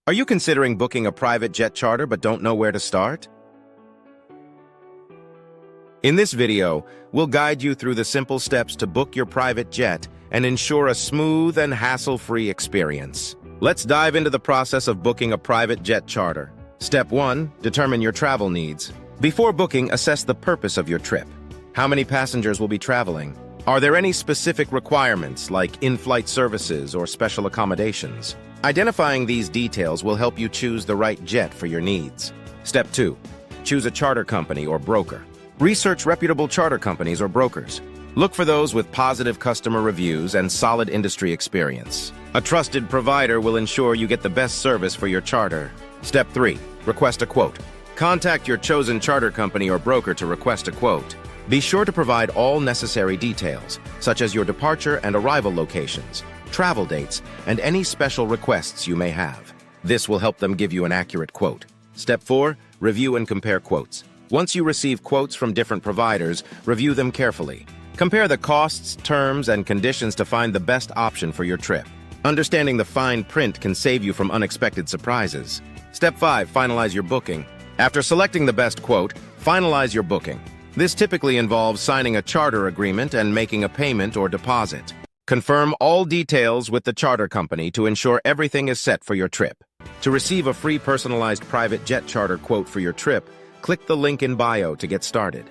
Are you considering booking a private jet charter but don't know where to start? In this video, we'll guide you through the simple steps to book your private jet and ensure a smooth and hassle-free experience. Let's dive into the process of booking a private jet charter. Step 1. Determine your travel needs. Before booking, assess the purpose of your trip. How many passengers will be traveling? Are there any specific requirements like in-flight services or special accommodations? Identifying these details will help you choose the right jet for your needs. Step 2. Choose a charter company or broker. Research reputable charter companies or brokers. Look for those with positive customer reviews and solid industry experience. A trusted provider will ensure you get the best service for your charter. Step 3. Request a quote. Contact your chosen charter company or broker to request a quote. Be sure to provide all necessary details, such as your departure and arrival locations, travel dates, and any special requests you may have. This will help them give you an accurate quote. Step 4. Review and compare quotes. Once you receive quotes from different providers, review them carefully. Compare the costs, terms, and conditions to find the best option for your trip. Understanding the fine print can save you from unexpected surprises. Step 5. Finalize your booking. After selecting the best quote, finalize your booking. This typically involves signing a charter agreement and making a payment or deposit. Confirm all details with the charter company to ensure everything is set for your trip. To receive a free personalized private jet charter quote for your trip, click the link in bio to get started.